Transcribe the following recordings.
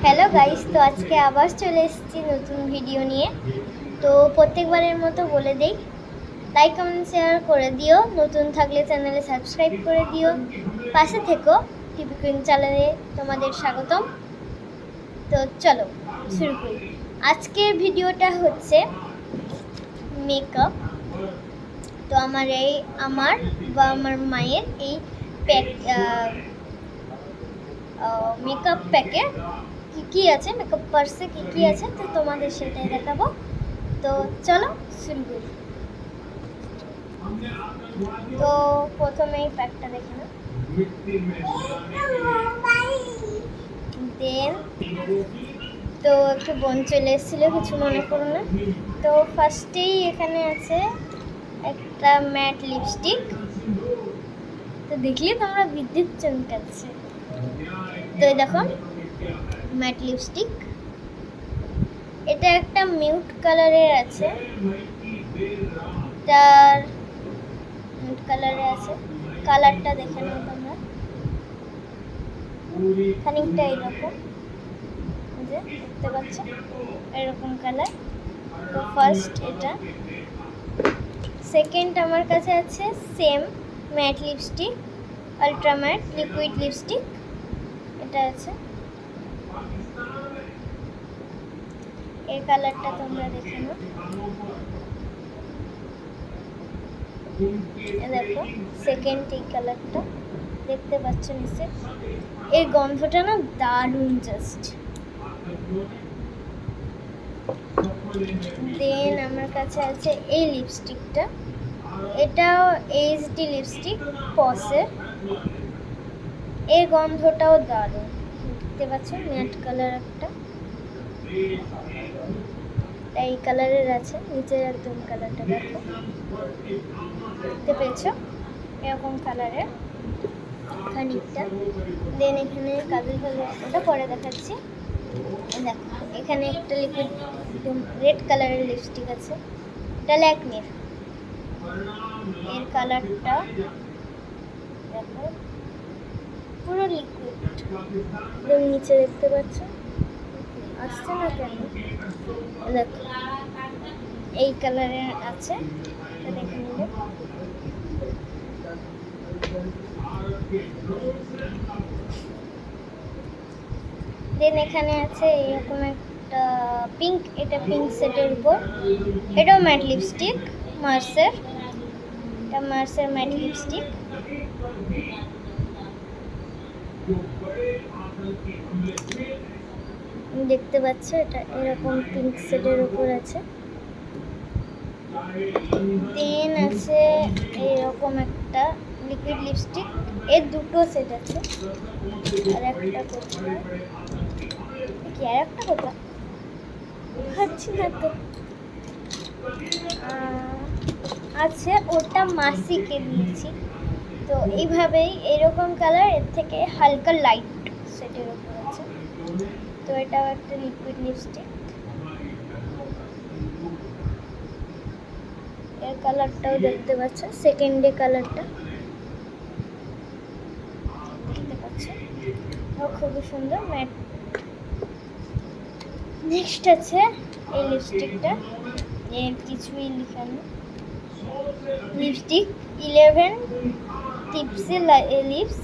Hello guys, তো আজকে আবার চলে এসেছি নতুন ভিডিও নিয়ে। তো প্রত্যেকবারের মতো বলে দেই, লাইক কমেন্ট শেয়ার করে দিও, নতুন থাকলে চ্যানেলে সাবস্ক্রাইব করে দিও, পাশে থেকো। টিভি কুইন চ্যানেলে তোমাদের স্বাগতম। তো চলো শুরু করি। আজকের ভিডিওটা হচ্ছে মেকআপ। তো আমার আমার মায়ের এই প্যাক মেকআপ প্যাকে কি আছে, মেকআপ পার্সে কি আছে, তো তোমাদের সেটাই দেখাবো। তো চলো শুরু করি। তো প্রথমে এই প্যাকটা দেখে নাও, দেন তো একটু বোন চলে এসেছিলো, কিছু মনে করো না। তো ফার্স্টেই এখানে আছে একটা ম্যাট লিপস্টিক। তো দেখলে তোমরা বিদ্যুৎ চমকাচ্ছে। তো দেখো ম্যাট লিপস্টিক, এটা একটা মিউট কালারের আছে, তার মিউট কালারে আছে। কালারটা দেখে নাও তোমরা, খানিকটা এরকম, যে দেখতে পাচ্ছ এরকম কালার। তো ফার্স্ট এটা। সেকেন্ড আমার কাছে আছে same mat lipstick, ultra mat liquid lipstick, এটা আছে। এই কালারটা তোমরা দেখে নাও, দেখো সেকেন্ড এই কালারটা দেখতে পাচ্ছ নিচে। এর গন্ধটা না দারুণ জাস্ট। দেন আমার কাছে আছে এই লিপস্টিকটা, এটাও এইচডি লিপস্টিক পসের। এর গন্ধটাও দারুণ, দেখতে পাচ্ছ ম্যাট কালার একটা, এই কালারের আছে। নিচের একদম কালারটা দেখো, দেখতে পেয়েছো এরকম কালারের খানিকটা। দেন এখানে কাজল কালার, ওটা পরে দেখাচ্ছি। দেখো এখানে একটা লিকুইড রেড কালারের লিপস্টিক আছে, এটা ল্যাকমির। এর কালারটা দেখো পুরো লিকুইড, একদম নিচে দেখতে পাচ্ছ, আসছে না কেন, দেখো এই কালারের আছে, এটা দেখে নিলে। দেন এখানে আছে এরকম একটা পিঙ্ক, এটা পিঙ্ক সেটের উপর, এটাও ম্যাট লিপস্টিক মার্সের, এটা মার্সের ম্যাট লিপস্টিক। দেখতে পাচ্ছ এটা এরকম পিঙ্ক সেটের উপর আছে। দেন আছে এরকম একটা লিকুইড লিপস্টিক, এর দুটো সেট আছে, আর একটা কোথায় কি, আর একটা কোথায় ভাবছি না তো, আছে, ওটা মাসিকে দিয়েছি। তো এইভাবেই এরকম কালার, এর থেকে হালকা লাইট সেটের উপর আছে। তো এটাও একটা লিকুইড লিপস্টিক, এর কালারটাও দেখতে পাচ্ছ, সেকেন্ডে কালারটা দেখতে পাচ্ছ, খুবই সুন্দর ম্যাট। নেক্সট আছে এই লিপস্টিকটা, এর কিছুই লেখা নেই, লিপস্টিক 11 টিপসি লিপস।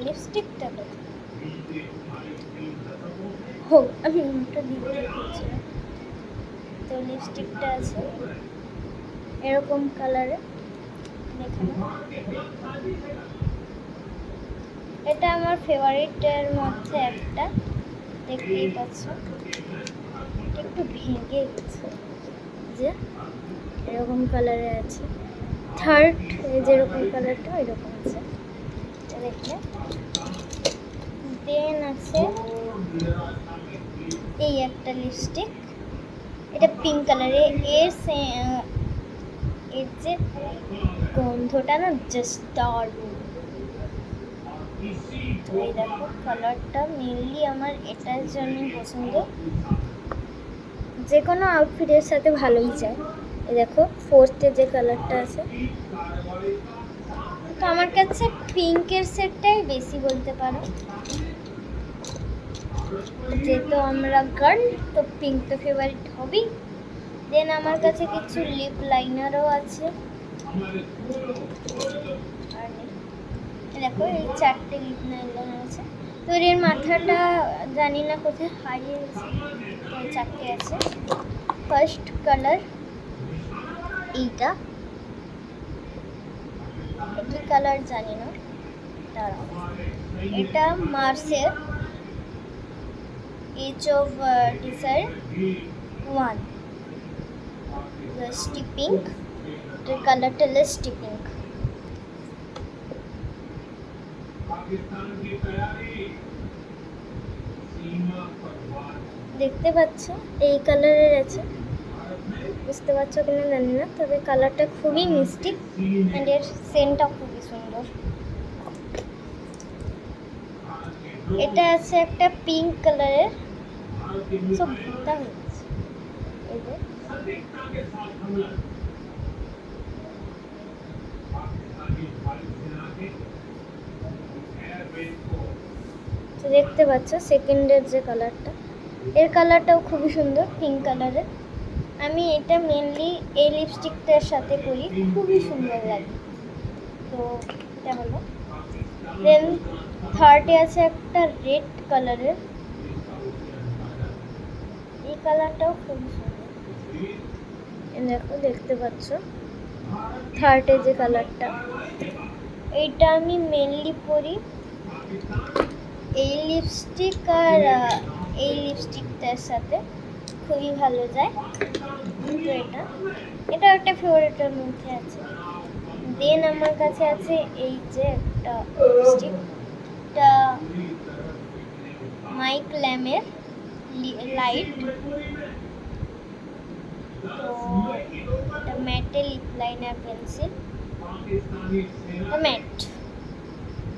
লিপস্টিকটা আমি উল্টো দিক দিয়ে করছিলাম। তো লিপস্টিকটা আছে এরকম কালারে, দেখে নাও। এটা আমার ফেভারিটের মধ্যে একটা, দেখতেই পাচ্ছ একটু ভেঙে গেছে, যে এরকম কালারে আছে। থার্ড যেরকম কালারটা এরকম আছে, দেখলে। দেন আছে এই একটা লিপস্টিক, এটা পিঙ্ক কালারে। এর যে গন্ধটা না জাস্ট দারুণ। এই দেখো কালারটা মেনলি আমার এটার জন্য পছন্দ, যে কোনো আউটফিটের সাথে ভালোই যায়। এই দেখো ফোর্থে যে কালারটা আছে, তো আমার কাছে পিঙ্কের সেটটাই বেশি বলতে পারো, যেহেতু আমরা গার্ল তো পিঙ্ক তো ফেভারিট হবেই। দেন আমার কাছে কিছু লিপ লাইনারও আছে, আর দেখো এই 4টে লিপ লাইনার আছে। তো এর মাথাটা জানি না কোথায় হারিয়ে গেছে, তো 4টে আছে। ফার্স্ট কালার এইটা, কি কালার জানি না, এটা মার্সের edge of desire 1 lusty pink, এর কালারটা লাস্টি পিঙ্ক। দেখতে পাচ্ছ এই কালারের আছে, বুঝতে পারছো কিনা জানি না, তবে কালারটা খুবই মিষ্টি অ্যান্ড এর সেন্টটা খুবই সুন্দর। এটা আছে একটা পিঙ্ক কালারের, সব ভর্তা হয়েছে এই যে, তো দেখতে পাচ্ছ সেকেন্ডের যে কালারটা, এর কালারটাও খুবই সুন্দর পিঙ্ক কালারের। আমি এটা মেনলি এই লিপস্টিকটার সাথে করি, খুবই সুন্দর লাগে। তো এটা হলো। দেন থার্ডে আছে একটা রেড কালারের, এই কালারটাও খুবই সুন্দর, দেখো দেখতে পাচ্ছ থার্ডে যে কালারটা, এইটা আমি মেনলি পরি এই লিপস্টিক আর এই লিপস্টিকটার সাথে খুবই ভালো যায়। তো এটা একটা ফেভারিটের মধ্যে আছে। দেন আমার কাছে আছে এই যে একটা লিপস্টিকটা মাইক ল্যামের লাইট, তো এটা ম্যাটে লিপ লাইনার পেন্সিল, ম্যাট,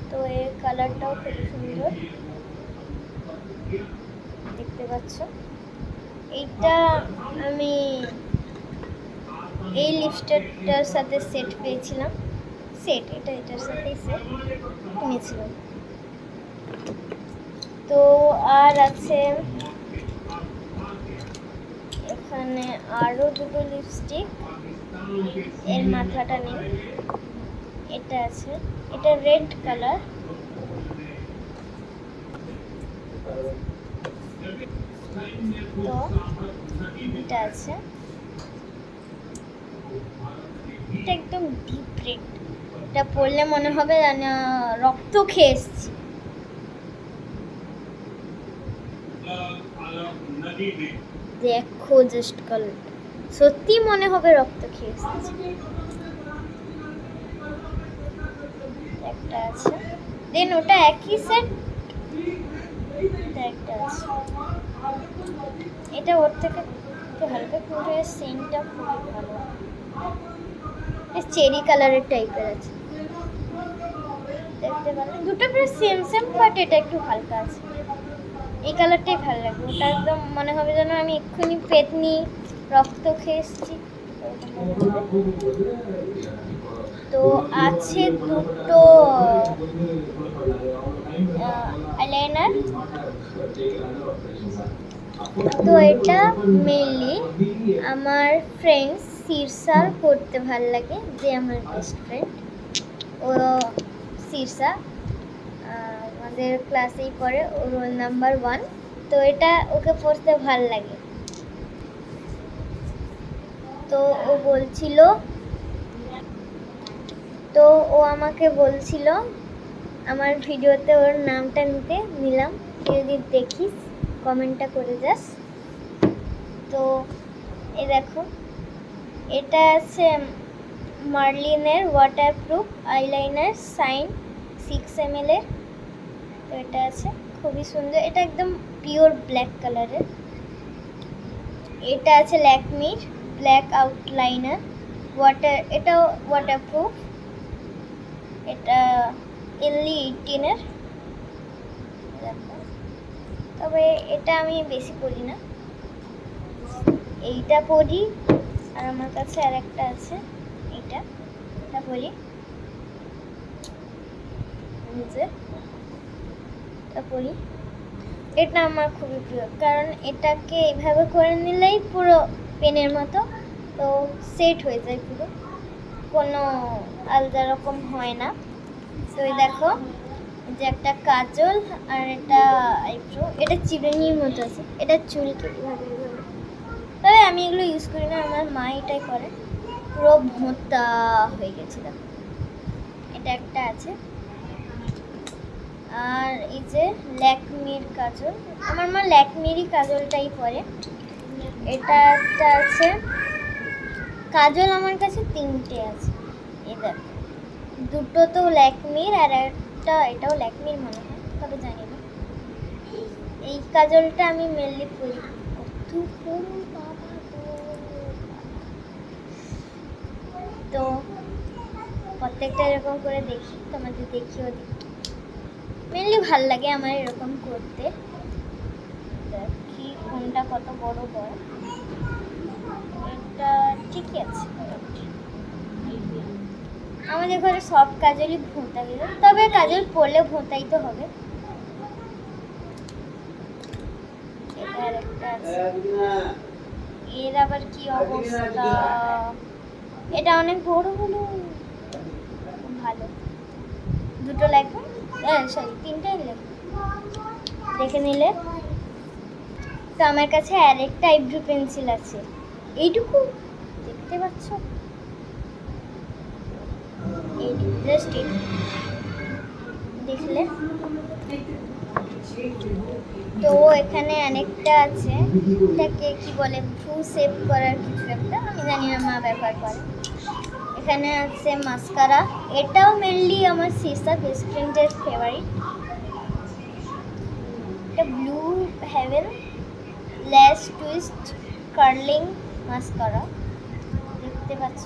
তো এর কালারটাও খুবই সুন্দর দেখতে পাচ্ছ। এইটা আমি এই লিপস্টিকটার সাথে সেট পেয়েছিলাম, এটার সাথেই সেট কিনেছিলাম। তো আর আছে এখানে আরো দুটো লিপস্টিক, এর মাথাটা নেই, এটা আছে, এটা রেড কালার, তো এটা আছে, এটা একদম ডিপ রেড, এটা পরলে মনে হবে রক্ত খেয়ে এসেছি। দেখো জাস্ট কালার, সত্যি মনে হবে রক্ত খেয়ে এসেছি। একটা আছে, দেন ওটা একই সেট, একটা আছে, এটা ওর থেকে একটু হালকা, কিন্তু এর সেন্টটা খুবই ভালো, চেরি কালারের টাইপের আছে, দেখতে পারো দুটো প্রায় সেম সেম, বাট এটা একটু হালকা আছে। এই কালারটাই ভালো লাগে, ওটা একদম মনে হবে যেন আমি এক্ষুনি পেটনি রক্ত খেয়ে এসেছি। তো আছে দুটো আইলাইনার, তো এটা মেনলি আমার ফ্রেন্ড শীর্ষার পড়তে ভাল লাগে, যে আমার বেস্ট ফ্রেন্ড, ও শীর্ষা আমাদের ক্লাসেই পড়ে, ও রোল নাম্বার 1, তো এটা ওকে পড়তে ভাল লাগে। তো ও বলছিল, তো ও আমাকে বলছিল আমার ভিডিওতে ওর নামটা নিলাম, যদি দেখিস কমেন্টটা করে যাস। তো এই দেখো এটা আছে মার্লিনের ওয়াটারপ্রুফ আইলাইনার শাইন 6 ml এর, তো এটা আছে খুবই সুন্দর, এটা একদম পিওর ব্ল্যাক কালারের। এটা আছে ল্যাকমির ব্ল্যাক আউটলাইনার এটাও ওয়াটারপ্রুফ, এটা এনলি 18 এর, তবে এটা আমি বেশি পরি না, এইটা পরি। আর আমার কাছে আর একটা আছে, এটা পরি, পরি। এটা আমার খুবই প্রিয়, কারণ এটাকে এইভাবে করে নিলেই পুরো পেনের মতো তো সেট হয়ে যায়, পুরো কোনো আলাদা রকম হয় না। তো এই দেখো যে একটা কাজল আর এটা আইব্রো, এটা চিরুনির মতো আছে, এটা চুলকে এইভাবে এইভাবে, তবে আমি এগুলো ইউজ করি না, আমার মা এটাই করে। পুরো ভোঁতা হয়ে গেছে দেখো। এটা একটা আছে। আর এই যে ল্যাকমির কাজল, আমার মা ল্যাকমিরই কাজলটাই পরে। এটা একটা আছে কাজল, আমার কাছে 3টে আছে। এই দেখো, দুটো তো ল্যাকমির আর একটা এটাও ল্যাকমির মনে হয়, তবে জানি না। এই কাজলটা আমি মেনলি পরি। কত পুরো বাবা গো। তো প্রত্যেকটা এরকম করে দেখি, তোমাদের দেখিও দিই। মেনলি ভাল লাগে আমার এরকম করতে। দেখি কোনটা কত বড় হয়। এটা ঠিকই আছে মোটামুটি। আমাদের ঘরে সব কাজলই ভোঁতা গেল, তবে কাজল পরলে ভোঁতাই তো হবে। এটা আর একটা আছে, এর আবার কি অবস্থা, এটা অনেক বড় হলো, ভালো। দুটো লাগবে, সরি 3টাই লাগবে, দেখে নিলে। তো আমার কাছে আরেকটা আইব্রো পেন্সিল আছে, এইটুকু দেখতে পাচ্ছ, এইটুকু, জাস্ট এইটুকু দেখলে। তো এখানে অনেকটা আছে, এটাকে কি বলে, ভ্রু সেভ করার কিছু একটা, আমি জানি না, মা ব্যবহার করে। এখানে আছে মাস্কারা, এটাও মেনলি আমার সিস্টার বেস্ট ফ্রেন্ডের ফেভারিট। এটা ব্লু হেভেন ল্যাশ টুইস্ট কার্লিং মাস্কারা, দেখতে পাচ্ছ।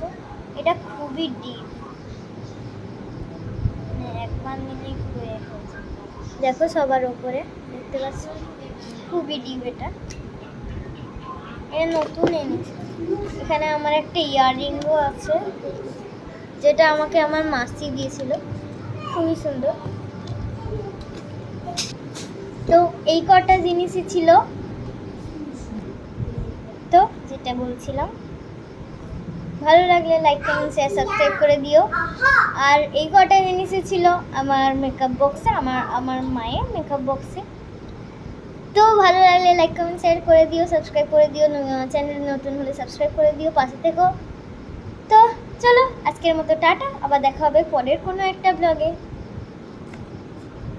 এটা খুবই ডিপ, একবার নিলেই পুরো হয়েছে, দেখো সবার ওপরে, দেখতে পাচ্ছ, খুবই ডিপ। এটা নতুন এনেছি। এখানে আমার একটা ইয়াররিংও আছে, যেটা আমাকে আমার মাসি দিয়েছিল, খুবই সুন্দর। তো এই কটা জিনিসই ছিল, তো যেটা বলছিলাম, ভালো লাগলে লাইক কমেন্ট শেয়ার সাবস্ক্রাইব করে দিও। আর এই কটা জিনিসই ছিল আমার মেকআপ বক্সে, আমার মায়ের মেকআপ বক্সে। তো ভালো লাগলে লাইক কমেন্ট শেয়ার করে দিও, সাবস্ক্রাইব করে দিও, চ্যানেল নতুন হলে সাবস্ক্রাইব করে দিও, পাশে থেকো। তো চলো আজকের মতো টাটা, আবার দেখা হবে পরের কোনো একটা ব্লগে।